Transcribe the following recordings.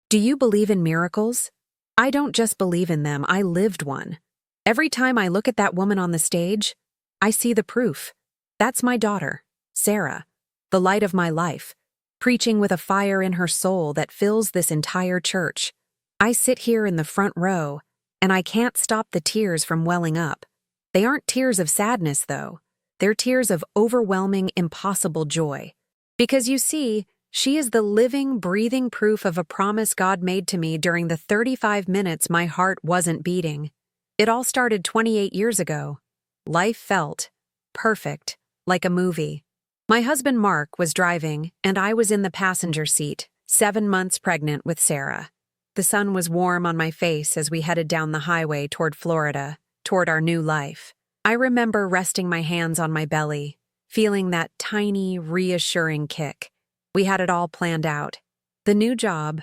Do you believe in miracles? I don't just believe in them, I lived one. Every time I look at that woman on the stage, I see the proof. That's my daughter, Sarah, the light of my life, preaching with a fire in her soul that fills this entire church. I sit here in the front row, and I can't stop the tears from welling up. They aren't tears of sadness, though. They're tears of overwhelming, impossible joy. Because you see, she is the living, breathing proof of a promise God made to me during the 35 minutes my heart wasn't beating. It all started 28 years ago. Life felt perfect, like a movie. My husband Mark was driving, and I was in the passenger seat, 7 months pregnant with Sarah. The sun was warm on my face as we headed down the highway toward Florida, toward our new life. I remember resting my hands on my belly, feeling that tiny, reassuring kick. We had it all planned out. The new job,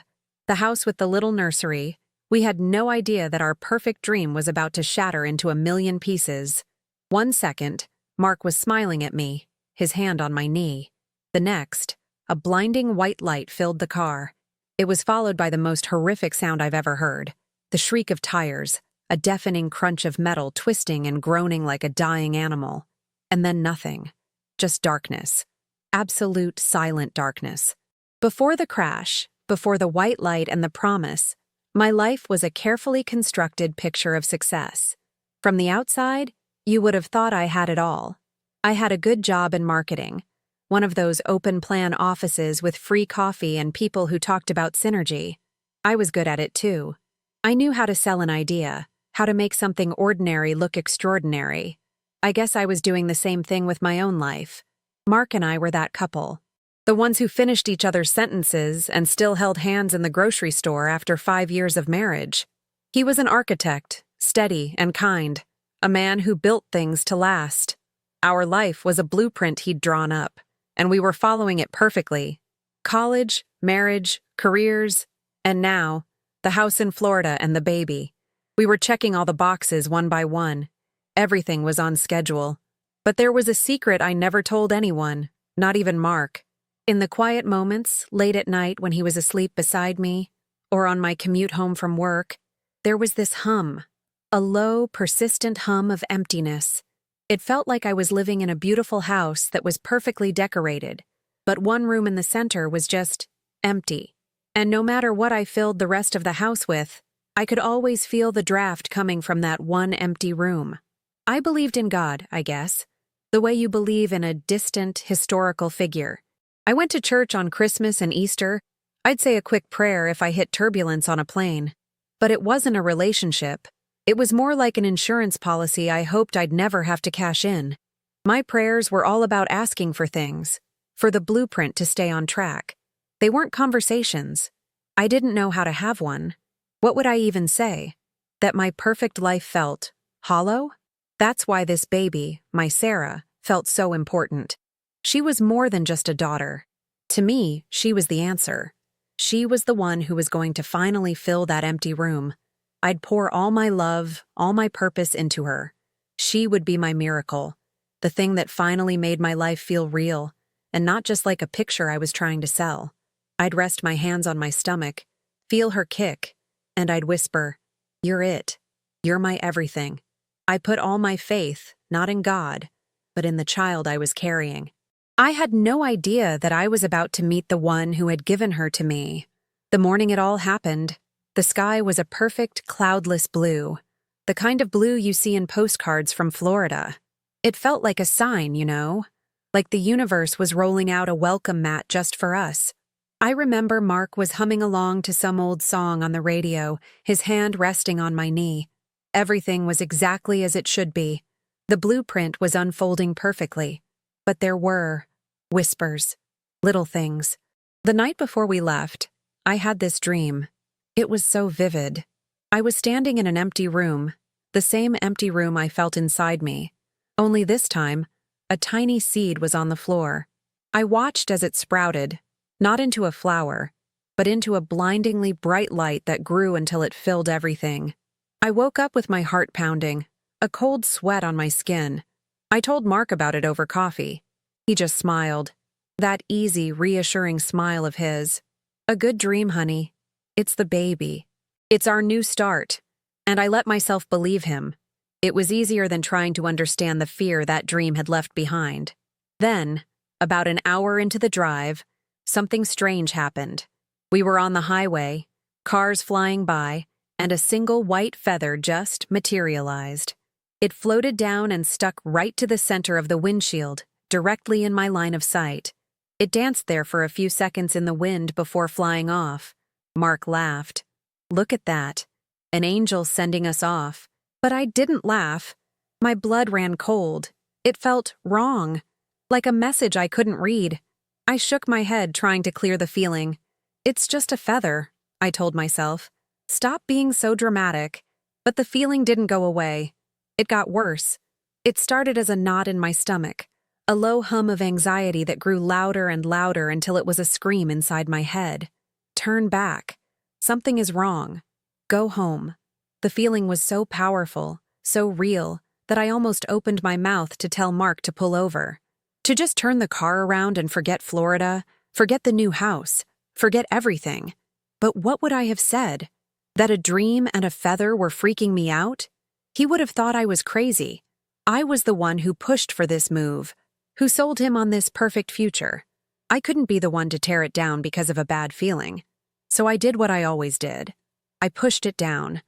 the house with the little nursery. We had no idea that our perfect dream was about to shatter into a million pieces. 1 second, Mark was smiling at me, his hand on my knee. The next, a blinding white light filled the car. It was followed by the most horrific sound I've ever heard. The shriek of tires, a deafening crunch of metal twisting and groaning like a dying animal. And then nothing. Just darkness. Absolute silent darkness. Before the crash, before the white light and the promise, my life was a carefully constructed picture of success. From the outside, you would have thought I had it all. I had a good job in marketing, one of those open-plan offices with free coffee and people who talked about synergy. I was good at it too. I knew how to sell an idea, how to make something ordinary look extraordinary. I guess I was doing the same thing with my own life. Mark and I were that couple. The ones who finished each other's sentences and still held hands in the grocery store after 5 years of marriage. He was an architect, steady and kind, a man who built things to last. Our life was a blueprint he'd drawn up, and we were following it perfectly. College, marriage, careers, and now, the house in Florida and the baby. We were checking all the boxes one by one. Everything was on schedule. But there was a secret I never told anyone, not even Mark. In the quiet moments, late at night when he was asleep beside me, or on my commute home from work, there was this hum, a low, persistent hum of emptiness. It felt like I was living in a beautiful house that was perfectly decorated, but one room in the center was just empty. And no matter what I filled the rest of the house with, I could always feel the draft coming from that one empty room. I believed in God, I guess, the way you believe in a distant, historical figure. I went to church on Christmas and Easter. I'd say a quick prayer if I hit turbulence on a plane. But it wasn't a relationship. It was more like an insurance policy I hoped I'd never have to cash in. My prayers were all about asking for things, for the blueprint to stay on track. They weren't conversations. I didn't know how to have one. What would I even say? That my perfect life felt hollow? That's why this baby, my Sarah, felt so important. She was more than just a daughter. To me, she was the answer. She was the one who was going to finally fill that empty room. I'd pour all my love, all my purpose into her. She would be my miracle, the thing that finally made my life feel real, and not just like a picture I was trying to sell. I'd rest my hands on my stomach, feel her kick, and I'd whisper, "You're it. You're my everything." I put all my faith, not in God, but in the child I was carrying. I had no idea that I was about to meet the one who had given her to me. The morning it all happened, the sky was a perfect, cloudless blue, the kind of blue you see in postcards from Florida. It felt like a sign, you know, like the universe was rolling out a welcome mat just for us. I remember Mark was humming along to some old song on the radio, his hand resting on my knee. Everything was exactly as it should be. The blueprint was unfolding perfectly. But there were whispers, little things. The night before we left, I had this dream. It was so vivid. I was standing in an empty room, the same empty room I felt inside me. Only this time, a tiny seed was on the floor. I watched as it sprouted, not into a flower, but into a blindingly bright light that grew until it filled everything. I woke up with my heart pounding, a cold sweat on my skin. I told Mark about it over coffee. He just smiled. That easy, reassuring smile of his. "A good dream, honey." It's the baby. It's our new start. And I let myself believe him. It was easier than trying to understand the fear that dream had left behind. Then, about an hour into the drive, something strange happened. We were on the highway, cars flying by, and a single white feather just materialized. It floated down and stuck right to the center of the windshield, directly in my line of sight. It danced there for a few seconds in the wind before flying off. Mark laughed. Look at that. An angel sending us off. But I didn't laugh. My blood ran cold. It felt wrong, like a message I couldn't read. I shook my head, trying to clear the feeling. It's just a feather, I told myself. Stop being so dramatic. But the feeling didn't go away. It got worse. It started as a knot in my stomach, a low hum of anxiety that grew louder and louder until it was a scream inside my head. Turn back. Something is wrong. Go home. The feeling was so powerful, so real, that I almost opened my mouth to tell Mark to pull over. To just turn the car around and forget Florida, forget the new house, forget everything. But what would I have said? That a dream and a feather were freaking me out? He would have thought I was crazy. I was the one who pushed for this move, who sold him on this perfect future. I couldn't be the one to tear it down because of a bad feeling. So I did what I always did. I pushed it down.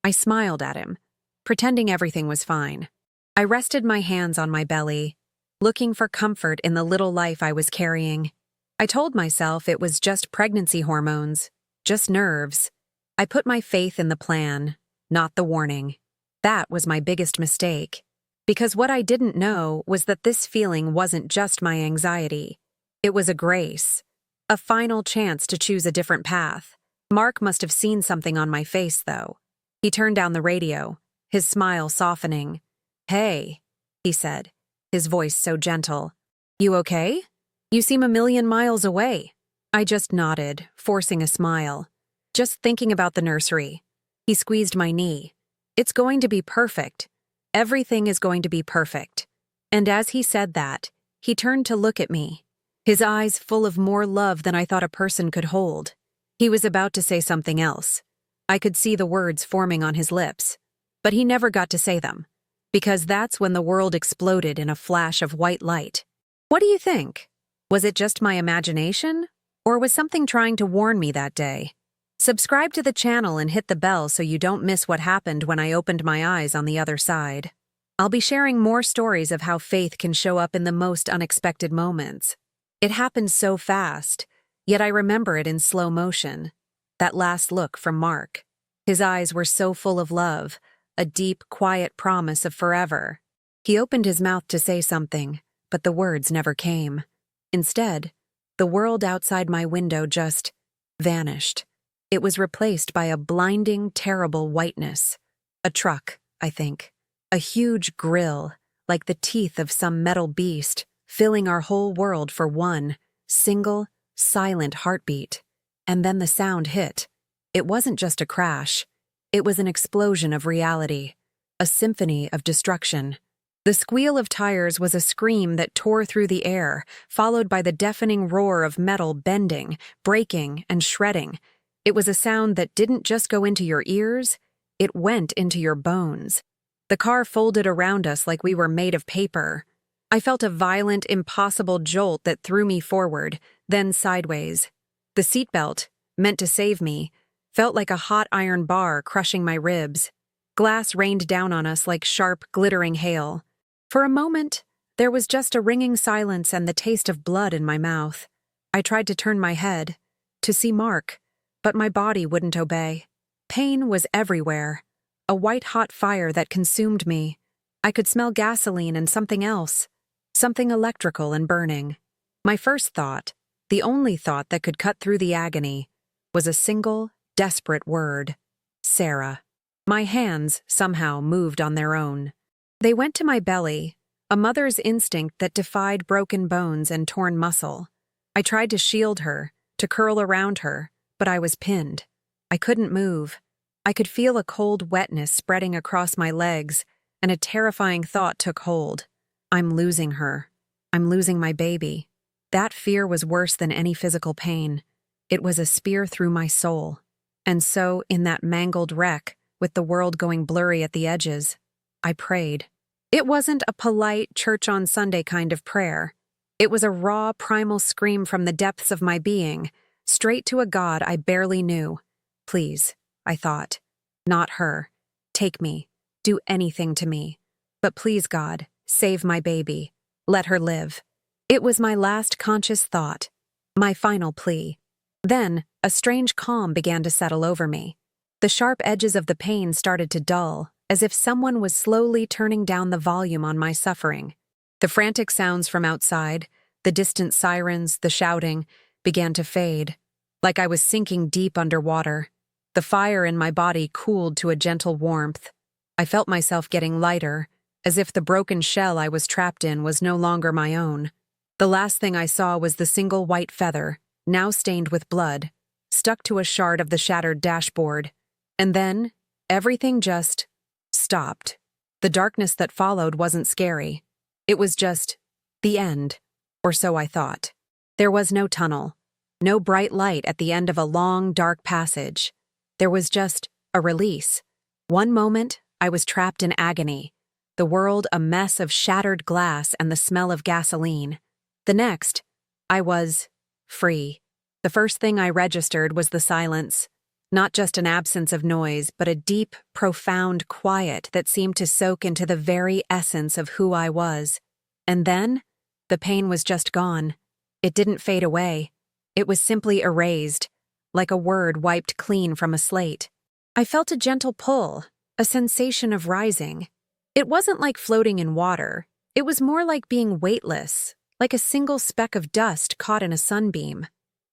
I smiled at him, pretending everything was fine. I rested my hands on my belly, looking for comfort in the little life I was carrying. I told myself it was just pregnancy hormones, just nerves. I put my faith in the plan, not the warning. That was my biggest mistake. Because what I didn't know was that this feeling wasn't just my anxiety. It was a grace. A final chance to choose a different path. Mark must have seen something on my face, though. He turned down the radio, his smile softening. "Hey," he said, his voice so gentle. "You okay? You seem a million miles away." I just nodded, forcing a smile. "Just thinking about the nursery." He squeezed my knee. "It's going to be perfect. Everything is going to be perfect." And as he said that, he turned to look at me, his eyes full of more love than I thought a person could hold. He was about to say something else. I could see the words forming on his lips, but he never got to say them, because that's when the world exploded in a flash of white light. What do you think? Was it just my imagination, or was something trying to warn me that day? Subscribe to the channel and hit the bell so you don't miss what happened when I opened my eyes on the other side. I'll be sharing more stories of how faith can show up in the most unexpected moments. It happened so fast, yet I remember it in slow motion. That last look from Mark. His eyes were so full of love, a deep, quiet promise of forever. He opened his mouth to say something, but the words never came. Instead, the world outside my window just vanished. It was replaced by a blinding, terrible whiteness. A truck, I think. A huge grill, like the teeth of some metal beast, filling our whole world for one single, silent heartbeat. And then the sound hit. It wasn't just a crash. It was an explosion of reality, a symphony of destruction. The squeal of tires was a scream that tore through the air, followed by the deafening roar of metal bending, breaking, and shredding. It was a sound that didn't just go into your ears, it went into your bones. The car folded around us like we were made of paper. I felt a violent, impossible jolt that threw me forward, then sideways. The seatbelt, meant to save me, felt like a hot iron bar crushing my ribs. Glass rained down on us like sharp, glittering hail. For a moment, there was just a ringing silence and the taste of blood in my mouth. I tried to turn my head, to see Mark, but my body wouldn't obey. Pain was everywhere, a white-hot fire that consumed me. I could smell gasoline and something else, something electrical and burning. My first thought, the only thought that could cut through the agony, was a single, desperate word. Sarah. My hands, somehow, moved on their own. They went to my belly, a mother's instinct that defied broken bones and torn muscle. I tried to shield her, to curl around her, but I was pinned. I couldn't move. I could feel a cold wetness spreading across my legs, and a terrifying thought took hold. I'm losing her. I'm losing my baby. That fear was worse than any physical pain. It was a spear through my soul. And so, in that mangled wreck, with the world going blurry at the edges, I prayed. It wasn't a polite church on Sunday kind of prayer. It was a raw, primal scream from the depths of my being, straight to a God I barely knew. Please, I thought. Not her. Take me. Do anything to me. But please, God, save my baby. Let her live. It was my last conscious thought, my final plea. Then, a strange calm began to settle over me. The sharp edges of the pain started to dull, as if someone was slowly turning down the volume on my suffering. The frantic sounds from outside, the distant sirens, the shouting, began to fade, like I was sinking deep underwater. The fire in my body cooled to a gentle warmth. I felt myself getting lighter, as if the broken shell I was trapped in was no longer my own. The last thing I saw was the single white feather, now stained with blood, stuck to a shard of the shattered dashboard. And then, everything just stopped. The darkness that followed wasn't scary. It was just the end, or so I thought. There was no tunnel, no bright light at the end of a long, dark passage. There was just a release. One moment, I was trapped in agony, the world a mess of shattered glass and the smell of gasoline. The next, I was free. The first thing I registered was the silence. Not just an absence of noise, but a deep, profound quiet that seemed to soak into the very essence of who I was. And then, the pain was just gone. It didn't fade away. It was simply erased, like a word wiped clean from a slate. I felt a gentle pull, a sensation of rising. It wasn't like floating in water. It was more like being weightless, like a single speck of dust caught in a sunbeam.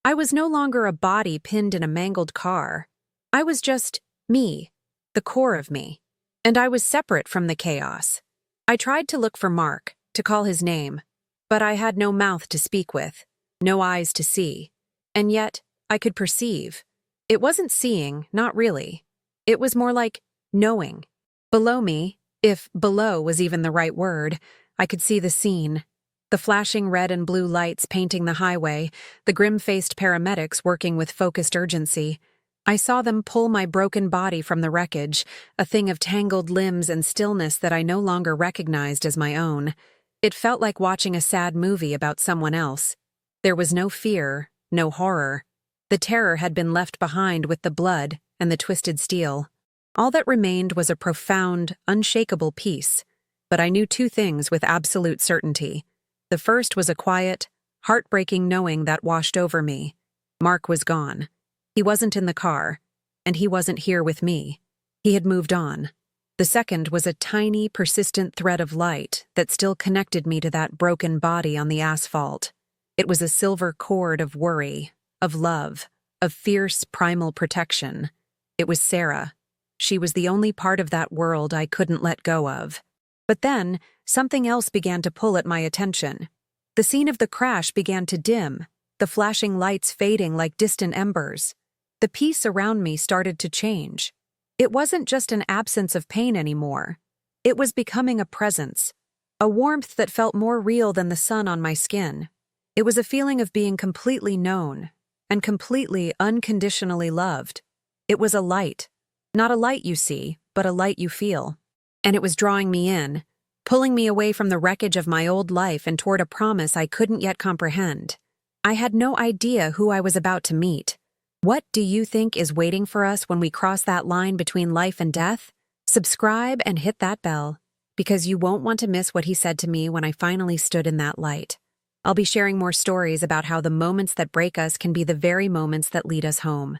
I was no longer a body pinned in a mangled car. I was just me, the core of me. And I was separate from the chaos. I tried to look for Mark, to call his name, but I had no mouth to speak with, no eyes to see. And yet, I could perceive. It wasn't seeing, not really. It was more like knowing. Below me, if below was even the right word, I could see the scene. The flashing red and blue lights painting the highway, the grim-faced paramedics working with focused urgency. I saw them pull my broken body from the wreckage, a thing of tangled limbs and stillness that I no longer recognized as my own. It felt like watching a sad movie about someone else. There was no fear, no horror. The terror had been left behind with the blood and the twisted steel. All that remained was a profound, unshakable peace. But I knew two things with absolute certainty. The first was a quiet, heartbreaking knowing that washed over me. Mark was gone. He wasn't in the car, and he wasn't here with me. He had moved on. The second was a tiny, persistent thread of light that still connected me to that broken body on the asphalt. It was a silver cord of worry, of love, of fierce, primal protection. It was Sarah. She was the only part of that world I couldn't let go of. But then, something else began to pull at my attention. The scene of the crash began to dim, the flashing lights fading like distant embers. The peace around me started to change. It wasn't just an absence of pain anymore. It was becoming a presence, a warmth that felt more real than the sun on my skin. It was a feeling of being completely known and completely, unconditionally loved. It was a light. Not a light you see, but a light you feel. And it was drawing me in, pulling me away from the wreckage of my old life and toward a promise I couldn't yet comprehend. I had no idea who I was about to meet. What do you think is waiting for us when we cross that line between life and death? Subscribe and hit that bell, because you won't want to miss what he said to me when I finally stood in that light. I'll be sharing more stories about how the moments that break us can be the very moments that lead us home.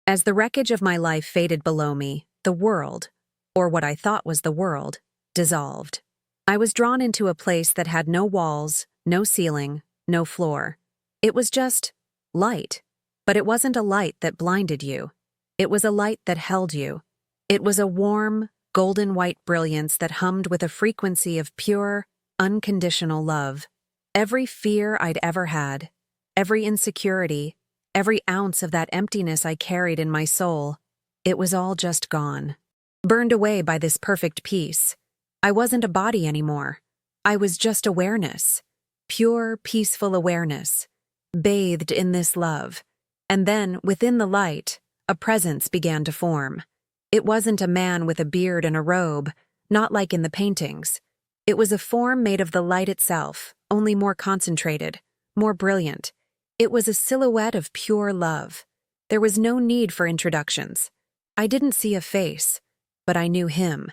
As the wreckage of my life faded below me, the world, or what I thought was the world, dissolved. I was drawn into a place that had no walls, no ceiling, no floor. It was just light. But it wasn't a light that blinded you. It was a light that held you. It was a warm, golden-white brilliance that hummed with a frequency of pure, unconditional love. Every fear I'd ever had, every insecurity, every ounce of that emptiness I carried in my soul, it was all just gone. Burned away by this perfect peace. I wasn't a body anymore. I was just awareness. Pure, peaceful awareness. Bathed in this love. And then, within the light, a presence began to form. It wasn't a man with a beard and a robe, not like in the paintings. It was a form made of the light itself, only more concentrated, more brilliant. It was a silhouette of pure love. There was no need for introductions. I didn't see a face, but I knew him.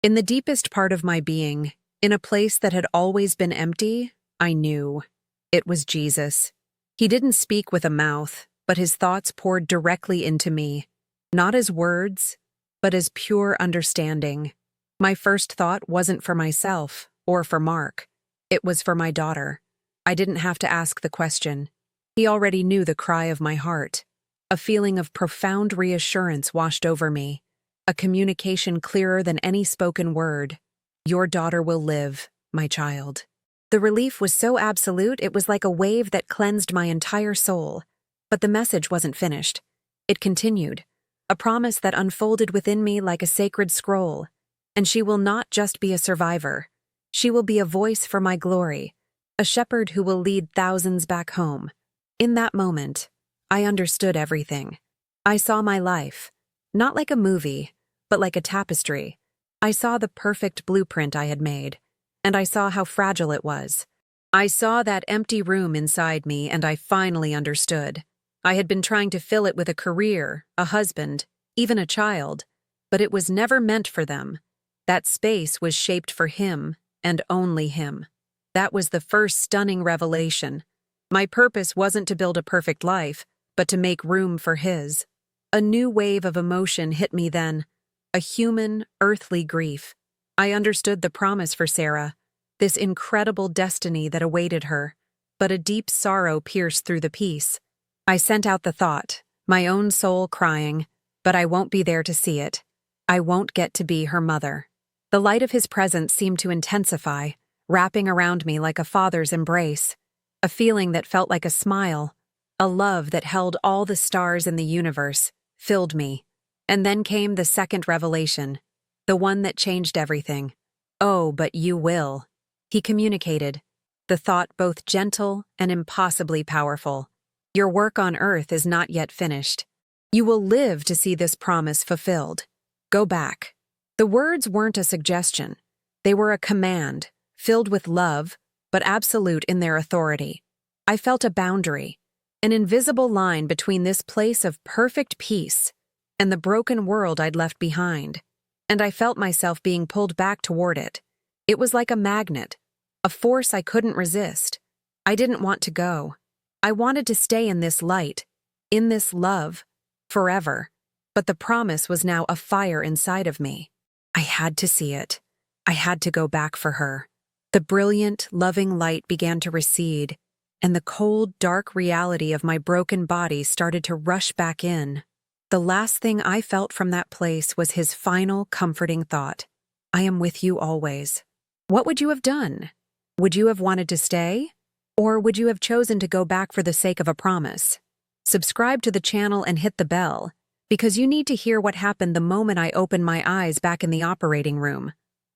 In the deepest part of my being, in a place that had always been empty, I knew. It was Jesus. He didn't speak with a mouth, but his thoughts poured directly into me, not as words, but as pure understanding. My first thought wasn't for myself or for Mark. It was for my daughter. I didn't have to ask the question. He already knew the cry of my heart. A feeling of profound reassurance washed over me, a communication clearer than any spoken word. Your daughter will live, my child. The relief was so absolute it was like a wave that cleansed my entire soul. But the message wasn't finished. It continued, a promise that unfolded within me like a sacred scroll. And she will not just be a survivor. She will be a voice for my glory, a shepherd who will lead thousands back home. In that moment, I understood everything. I saw my life, not like a movie, but like a tapestry. I saw the perfect blueprint I had made, and I saw how fragile it was. I saw that empty room inside me, and I finally understood. I had been trying to fill it with a career, a husband, even a child, but it was never meant for them. That space was shaped for him, and only him. That was the first stunning revelation. My purpose wasn't to build a perfect life, but to make room for his. A new wave of emotion hit me then, a human, earthly grief. I understood the promise for Sarah, this incredible destiny that awaited her, but a deep sorrow pierced through the peace. I sent out the thought, my own soul crying, but I won't be there to see it. I won't get to be her mother. The light of his presence seemed to intensify, wrapping around me like a father's embrace, a feeling that felt like a smile, a love that held all the stars in the universe, filled me. And then came the second revelation, the one that changed everything. Oh, but you will. He communicated, the thought both gentle and impossibly powerful. Your work on earth is not yet finished. You will live to see this promise fulfilled. Go back. The words weren't a suggestion. They were a command, filled with love, but absolute in their authority. I felt a boundary, an invisible line between this place of perfect peace and the broken world I'd left behind, and I felt myself being pulled back toward it. It was like a magnet, a force I couldn't resist. I didn't want to go. I wanted to stay in this light, in this love, forever. But the promise was now a fire inside of me. I had to see it. I had to go back for her. The brilliant, loving light began to recede, and the cold, dark reality of my broken body started to rush back in. The last thing I felt from that place was his final, comforting thought. I am with you always. What would you have done? Would you have wanted to stay? Or would you have chosen to go back for the sake of a promise? Subscribe to the channel and hit the bell, because you need to hear what happened the moment I opened my eyes back in the operating room.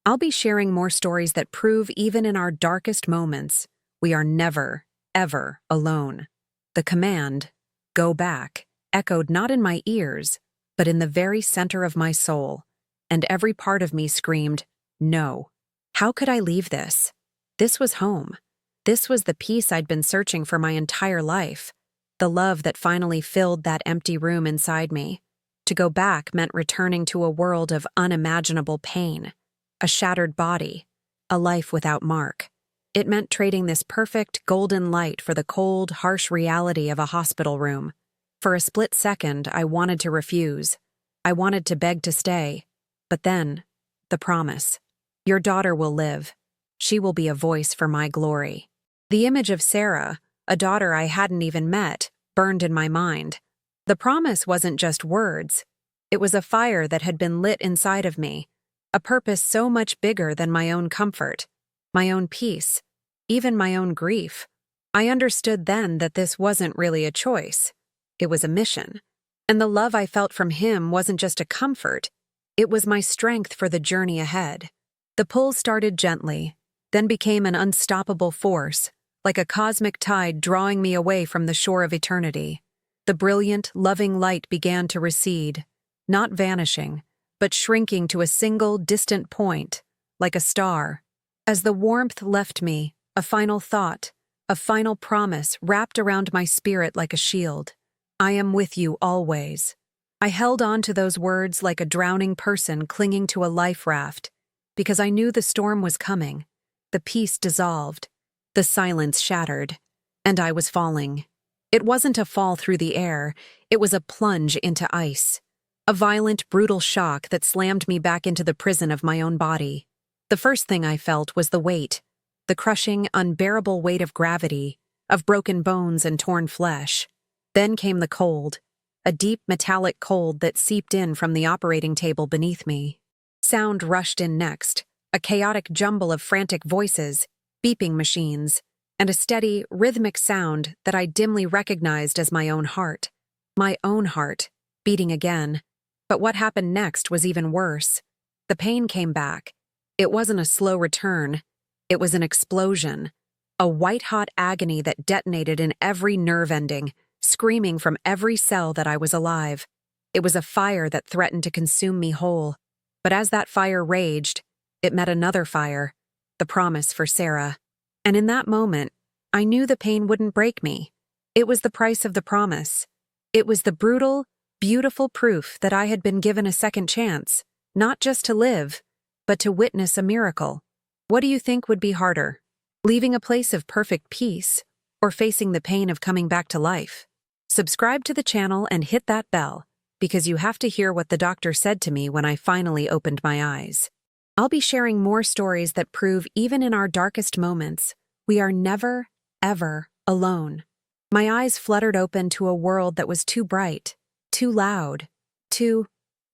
I'll be sharing more stories that prove even in our darkest moments, we are never, ever alone. The command, go back, echoed not in my ears, but in the very center of my soul, and every part of me screamed, no. How could I leave this? This was home. This was the peace I'd been searching for my entire life, the love that finally filled that empty room inside me. To go back meant returning to a world of unimaginable pain, a shattered body, a life without Mark. It meant trading this perfect, golden light for the cold, harsh reality of a hospital room. For a split second, I wanted to refuse. I wanted to beg to stay. But then, the promise. Your daughter will live. She will be a voice for my glory. The image of Sarah, a daughter I hadn't even met, burned in my mind. The promise wasn't just words. It was a fire that had been lit inside of me, a purpose so much bigger than my own comfort, my own peace, even my own grief. I understood then that this wasn't really a choice. It was a mission. And the love I felt from him wasn't just a comfort. It was my strength for the journey ahead. The pull started gently, then became an unstoppable force, like a cosmic tide drawing me away from the shore of eternity. The brilliant, loving light began to recede, not vanishing, but shrinking to a single, distant point, like a star. As the warmth left me, a final thought, a final promise wrapped around my spirit like a shield. I am with you always. I held on to those words like a drowning person clinging to a life raft, because I knew the storm was coming. The peace dissolved, the silence shattered, and I was falling. It wasn't a fall through the air, it was a plunge into ice. A violent, brutal shock that slammed me back into the prison of my own body. The first thing I felt was the weight, the crushing, unbearable weight of gravity, of broken bones and torn flesh. Then came the cold, a deep metallic cold that seeped in from the operating table beneath me. Sound rushed in next, a chaotic jumble of frantic voices, beeping machines, and a steady, rhythmic sound that I dimly recognized as my own heart. My own heart, beating again. But what happened next was even worse. The pain came back. It wasn't a slow return. It was an explosion. A white-hot agony that detonated in every nerve ending, screaming from every cell that I was alive. It was a fire that threatened to consume me whole. But as that fire raged, it met another fire, the promise for Sarah. And in that moment, I knew the pain wouldn't break me. It was the price of the promise. It was the brutal, beautiful proof that I had been given a second chance, not just to live, but to witness a miracle. What do you think would be harder? Leaving a place of perfect peace, or facing the pain of coming back to life? Subscribe to the channel and hit that bell, because you have to hear what the doctor said to me when I finally opened my eyes. I'll be sharing more stories that prove even in our darkest moments, we are never, ever alone. My eyes fluttered open to a world that was too bright, too loud, too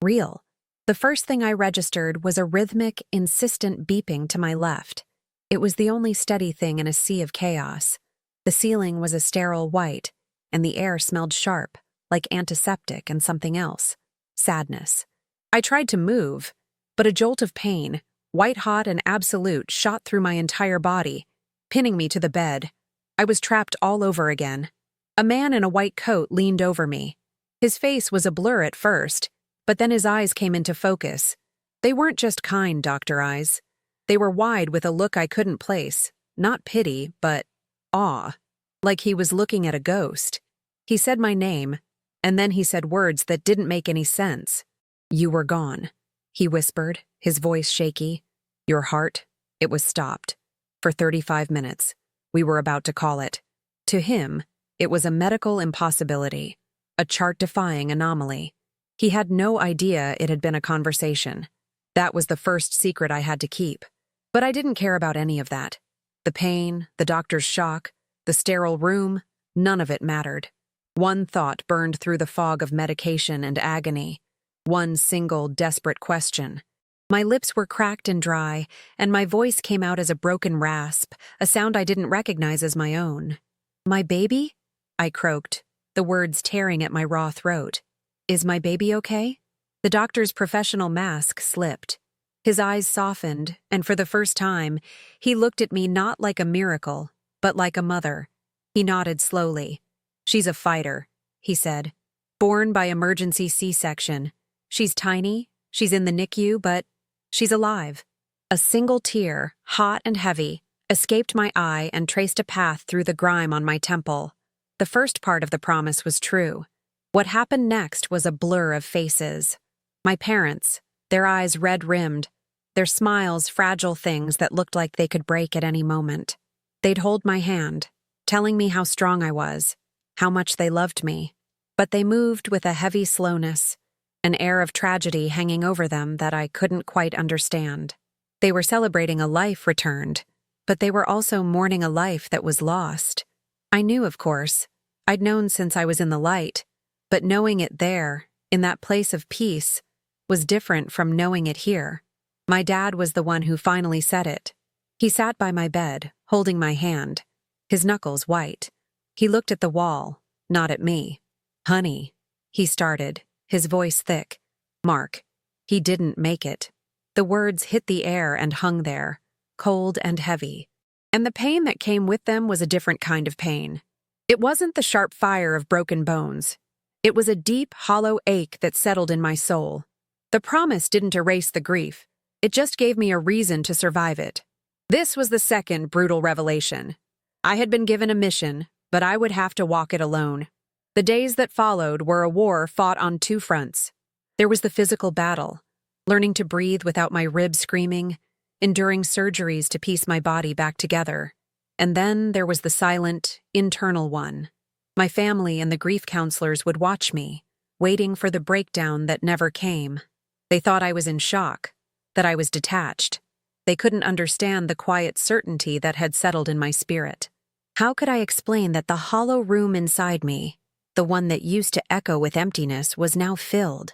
real. The first thing I registered was a rhythmic, insistent beeping to my left. It was the only steady thing in a sea of chaos. The ceiling was a sterile white, and the air smelled sharp, like antiseptic and something else. Sadness. I tried to move, but a jolt of pain, white-hot and absolute, shot through my entire body, pinning me to the bed. I was trapped all over again. A man in a white coat leaned over me. His face was a blur at first, but then his eyes came into focus. They weren't just kind doctor eyes. They were wide with a look I couldn't place, not pity, but awe, like he was looking at a ghost. He said my name, and then he said words that didn't make any sense. "You were gone," he whispered, his voice shaky. "Your heart, it was stopped. For 35 minutes. We were about to call it." To him, it was a medical impossibility, a chart-defying anomaly. He had no idea it had been a conversation. That was the first secret I had to keep. But I didn't care about any of that. The pain, the doctor's shock, the sterile room, none of it mattered. One thought burned through the fog of medication and agony. One single, desperate question. My lips were cracked and dry, and my voice came out as a broken rasp, a sound I didn't recognize as my own. "My baby?" I croaked, the words tearing at my raw throat. "Is my baby okay?" The doctor's professional mask slipped. His eyes softened, and for the first time, he looked at me not like a miracle, but like a mother. He nodded slowly. "She's a fighter," he said. "Born by emergency C-section. She's tiny, she's in the NICU, but she's alive." A single tear, hot and heavy, escaped my eye and traced a path through the grime on my temple. The first part of the promise was true. What happened next was a blur of faces. My parents, their eyes red-rimmed, their smiles fragile things that looked like they could break at any moment. They'd hold my hand, telling me how strong I was, how much they loved me. But they moved with a heavy slowness, an air of tragedy hanging over them that I couldn't quite understand. They were celebrating a life returned, but they were also mourning a life that was lost. I knew, of course. I'd known since I was in the light, but knowing it there, in that place of peace, was different from knowing it here. My dad was the one who finally said it. He sat by my bed, holding my hand, his knuckles white. He looked at the wall, not at me. "Honey," he started, his voice thick. "Mark, he didn't make it." The words hit the air and hung there, cold and heavy. And the pain that came with them was a different kind of pain. It wasn't the sharp fire of broken bones. It was a deep, hollow ache that settled in my soul. The promise didn't erase the grief. It just gave me a reason to survive it. This was the second brutal revelation. I had been given a mission, but I would have to walk it alone. The days that followed were a war fought on two fronts. There was the physical battle, learning to breathe without my ribs screaming, enduring surgeries to piece my body back together. And then there was the silent, internal one. My family and the grief counselors would watch me, waiting for the breakdown that never came. They thought I was in shock, that I was detached. They couldn't understand the quiet certainty that had settled in my spirit. How could I explain that the hollow room inside me, the one that used to echo with emptiness, was now filled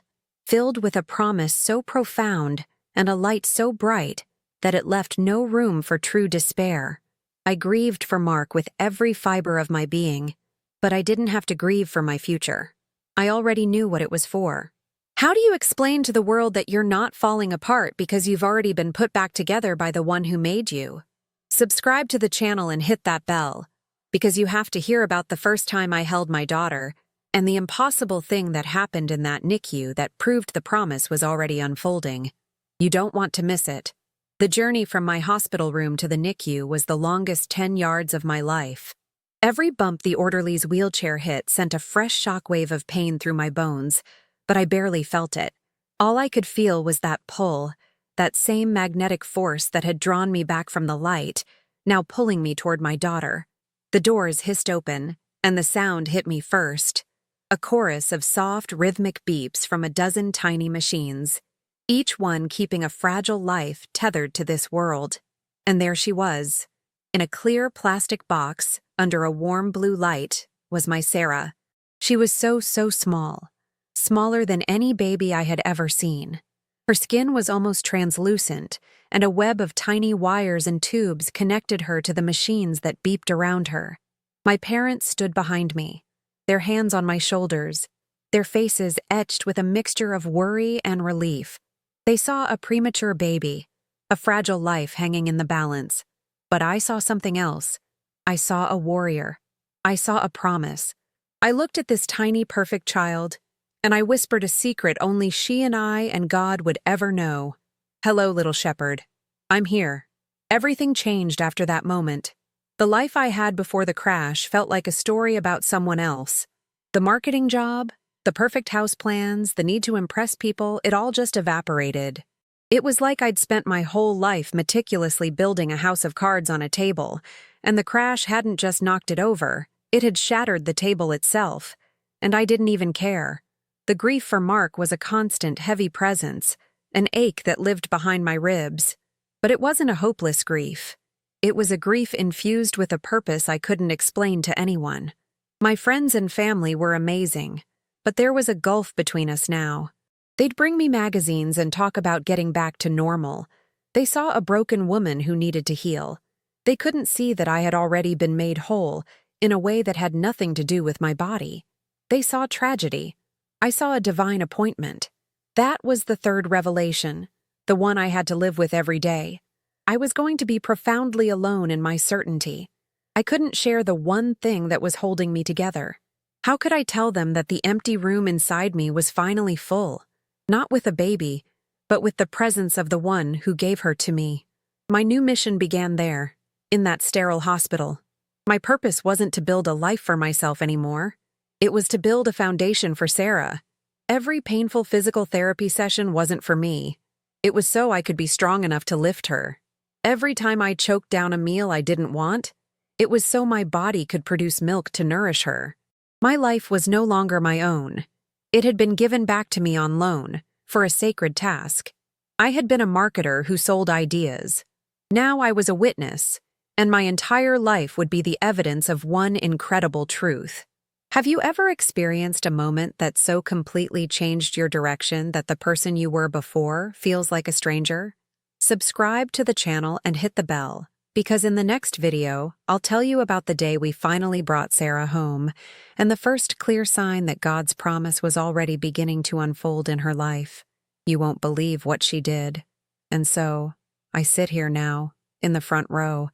with a promise so profound and a light so bright that it left no room for true despair? I grieved for Mark with every fiber of my being, but I didn't have to grieve for my future. I already knew what it was for. How do you explain to the world that you're not falling apart because you've already been put back together by the one who made you? Subscribe to the channel and hit that bell, because you have to hear about the first time I held my daughter and the impossible thing that happened in that NICU that proved the promise was already unfolding. You don't want to miss it. The journey from my hospital room to the NICU was the longest 10 yards of my life. Every bump the orderly's wheelchair hit sent a fresh shockwave of pain through my bones, but I barely felt it. All I could feel was that pull, that same magnetic force that had drawn me back from the light, now pulling me toward my daughter. The doors hissed open, and the sound hit me first. A chorus of soft, rhythmic beeps from a dozen tiny machines, each one keeping a fragile life tethered to this world. And there she was. In a clear plastic box, under a warm blue light, was my Sarah. She was so small, smaller than any baby I had ever seen. Her skin was almost translucent, and a web of tiny wires and tubes connected her to the machines that beeped around her. My parents stood behind me, their hands on my shoulders, their faces etched with a mixture of worry and relief. They saw a premature baby, a fragile life hanging in the balance. But I saw something else. I saw a warrior. I saw a promise. I looked at this tiny, perfect child, and I whispered a secret only she and I and God would ever know. Hello, little shepherd. I'm here. Everything changed after that moment. The life I had before the crash felt like a story about someone else. The marketing job, the perfect house plans, the need to impress people, it all just evaporated. It was like I'd spent my whole life meticulously building a house of cards on a table, and the crash hadn't just knocked it over, it had shattered the table itself. And I didn't even care. The grief for Mark was a constant, heavy presence, an ache that lived behind my ribs. But it wasn't a hopeless grief. It was a grief infused with a purpose I couldn't explain to anyone. My friends and family were amazing, but there was a gulf between us now. They'd bring me magazines and talk about getting back to normal. They saw a broken woman who needed to heal. They couldn't see that I had already been made whole in a way that had nothing to do with my body. They saw tragedy. I saw a divine appointment. That was the third revelation, the one I had to live with every day. I was going to be profoundly alone in my certainty. I couldn't share the one thing that was holding me together. How could I tell them that the empty room inside me was finally full? Not with a baby, but with the presence of the one who gave her to me. My new mission began there, in that sterile hospital. My purpose wasn't to build a life for myself anymore. It was to build a foundation for Sarah. Every painful physical therapy session wasn't for me. It was so I could be strong enough to lift her. Every time I choked down a meal I didn't want, it was so my body could produce milk to nourish her. My life was no longer my own. It had been given back to me on loan, for a sacred task. I had been a marketer who sold ideas. Now I was a witness, and my entire life would be the evidence of one incredible truth. Have you ever experienced a moment that so completely changed your direction that the person you were before feels like a stranger? Subscribe to the channel and hit the bell, because in the next video, I'll tell you about the day we finally brought Sarah home, and the first clear sign that God's promise was already beginning to unfold in her life. You won't believe what she did. And so, I sit here now, in the front row,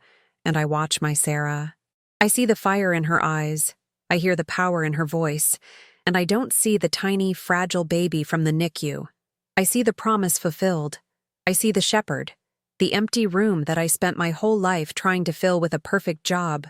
and I watch my Sarah. I see the fire in her eyes, I hear the power in her voice, and I don't see the tiny, fragile baby from the NICU. I see the promise fulfilled. I see the shepherd, the empty room that I spent my whole life trying to fill with a perfect job,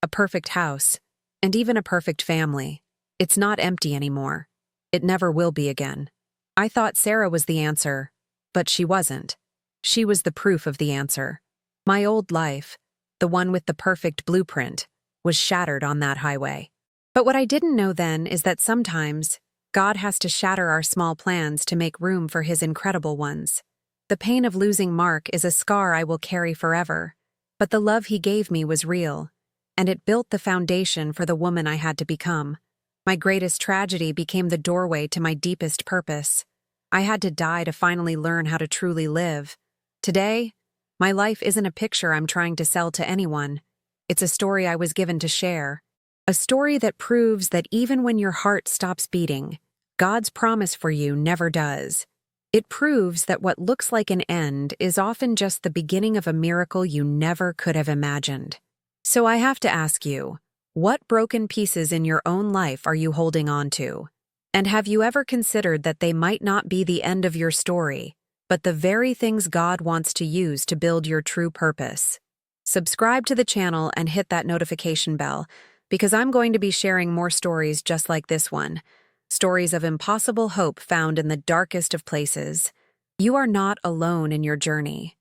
a perfect house, and even a perfect family. It's not empty anymore. It never will be again. I thought Sarah was the answer, but she wasn't. She was the proof of the answer. My old life, the one with the perfect blueprint, was shattered on that highway. But what I didn't know then is that sometimes God has to shatter our small plans to make room for His incredible ones. The pain of losing Mark is a scar I will carry forever, but the love He gave me was real, and it built the foundation for the woman I had to become. My greatest tragedy became the doorway to my deepest purpose. I had to die to finally learn how to truly live. Today, my life isn't a picture I'm trying to sell to anyone. It's a story I was given to share. A story that proves that even when your heart stops beating, God's promise for you never does. It proves that what looks like an end is often just the beginning of a miracle you never could have imagined. So I have to ask you, what broken pieces in your own life are you holding on to? And have you ever considered that they might not be the end of your story, but the very things God wants to use to build your true purpose? Subscribe to the channel and hit that notification bell, because I'm going to be sharing more stories just like this one. Stories of impossible hope found in the darkest of places. You are not alone in your journey.